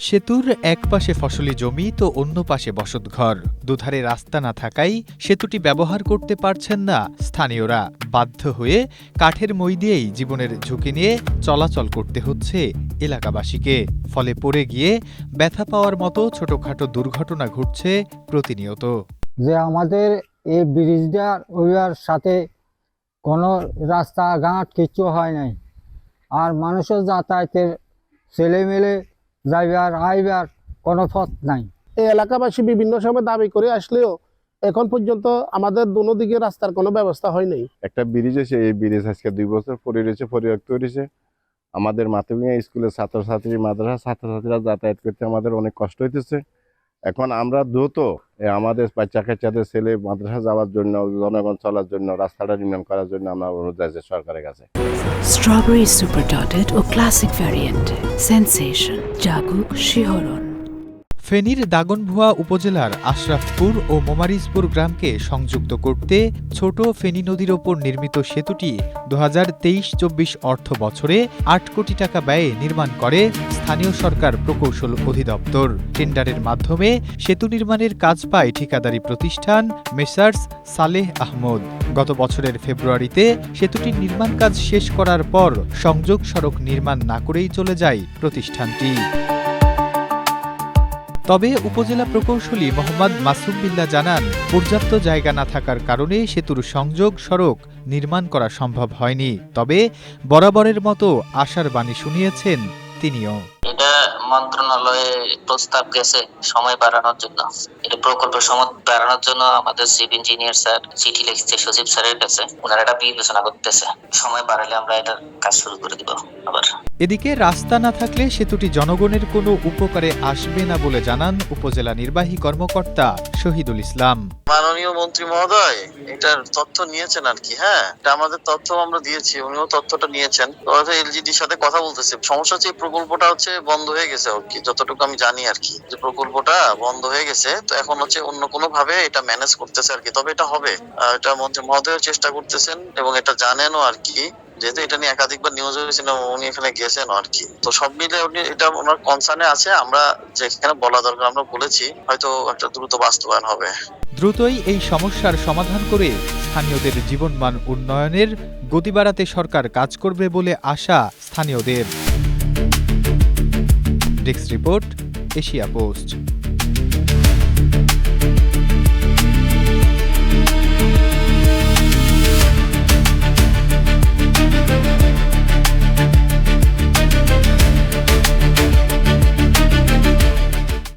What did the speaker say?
সেতুর এক পাশে ফসলি জমি তো অন্য পাশে বসতঘর। দুধারে রাস্তা না থাকায় সেতুটি ব্যবহার করতে পারছেন না স্থানীয়রা। বাধ্য হয়ে কাঠের মই দিয়েই জীবনের ঝুঁকি নিয়ে চলাচল করতে হচ্ছে এলাকাবাসীকে। ফলে পড়ে গিয়ে ব্যথা পাওয়ার মতো ছোটখাটো দুর্ঘটনা ঘটছে প্রতিনিয়ত। যে আমাদের এই ব্রিজটার ওইয়ার সাথে কোনো রাস্তাঘাট কিছু হয় নাই, আর মানুষের যাতায়াতের ছেলেমেলে যাইবার আইবার কোনো পথ নাই। এই এলাকাবাসী বিভিন্ন সময় দাবি করে আসলেও এখন পর্যন্ত আমাদের দোনো দিকে রাস্তার কোনো ব্যবস্থা হয় নাই। একটা ব্রিজ আছে, এই ব্রিজ আজকে 2 বছর পরে রয়েছে, পরিত্যক্ত রয়েছে। আমাদের মাতঙ্গিয়া স্কুলের ছাত্রছাত্রী, মাদ্রাসা ছাত্রছাত্রীরা যাতায়াত করতে আমাদের অনেক কষ্ট হইতেছে। এখন আমরা দ্রুত আমাদের বাচ্চা কাচ্চাদের ছেলে মাদ্রাসা যাওয়ার জন্য, জনগণ চলার জন্য রাস্তাটা নির্মাণ করার জন্য আমরা অনুরোধ জানাচ্ছি সরকারের কাছে। স্ট্রবেরি সুপার ডটেড ও ক্লাসিক ভ্যারিয়েন্ট সেন্সেশন জাগুক শিহরণ। ফেনীর দাগনভূয়া উপজেলার আশরাফপুর ও মোমারিজপুর গ্রামকে সংযুক্ত করতে ছোট ফেনী নদীর ওপর নির্মিত সেতুটি 2023-24 অর্থ বছরে 8 কোটি টাকা ব্যয়ে নির্মাণ করে স্থানীয় সরকার প্রকৌশল অধিদপ্তর। টেন্ডারের মাধ্যমে সেতু নির্মাণের কাজ পায় ঠিকাদারি প্রতিষ্ঠান মেসার্স সালেহ আহমদ। গত বছরের ফেব্রুয়ারিতে সেতুটির নির্মাণ কাজ শেষ করার পর সংযোগ সড়ক নির্মাণ না করেই চলে যায় প্রতিষ্ঠানটি। তবে উপজেলা প্রকৌশলী মোহাম্মদ মাসুম বিল্লাহ জানান, পর্যাপ্ত জায়গা না থাকার কারণে সেতুর সংযোগ সড়ক নির্মাণ করা সম্ভব হয়নি। তবে বরাবরের মতো আশার বাণী শুনিয়েছেন তিনিও। এটা মন্ত্রণালয়ে প্রস্তাব গেছে সময় বাড়ানোর জন্য, এটা প্রকল্পের সময় বাড়ানোর জন্য আমাদের চিফ ইঞ্জিনিয়ার স্যার চিঠি লিখছে সচিব স্যারের কাছে। ওনারা এটা বিবেচনা করতেছে, সময় বাড়ালে আমরা এটার কাজ শুরু করে দিব আবার। এদিকে রাস্তা না থাকলে সেতুটি জনগণের কোনো উপকারে আসবে না বলে জানান উপজেলা নির্বাহী কর্মকর্তা শহীদুল ইসলাম। মাননীয় মন্ত্রী মহোদয় এটার তথ্য নিয়েছেন আর কি। হ্যাঁ, এটা আমাদের তথ্য আমরা দিয়েছি, উনিও তথ্যটা নিয়েছেন। এলজিডির সাথে কথা বলতেছে। সমস্যা হচ্ছে এই প্রকল্পটা হচ্ছে বন্ধ হয়ে গেছে আর কি, যতটুকু আমি জানি আর কি, যে প্রকল্পটা বন্ধ হয়ে গেছে। তো এখন হচ্ছে অন্য কোনো ভাবে এটা ম্যানেজ করতেছে আর কি। তবে এটা হবে, এটা মন্ত্রী মহোদয় চেষ্টা করতেছেন এবং এটা জানেনও আর কি, যেহেতু এটা নিয়ে একাধিকবার নিউজ হয়েছিল, উনি এখানে গেছেন আর কি। তো সব মিলে উনি এটা ওনার কনসার্নে আছে। আমরা যেখানে বলা দরকার আমরা বলেছি, হয়তো একটা দ্রুত বাস্তবায়ন হবে। দ্রুতই এই সমস্যার সমাধান করে স্থানীয়দের জীবনমান উন্নয়নের গতি বাড়াতে সরকার কাজ করবে বলে আশা স্থানীয়দের। Desk report, Asia post.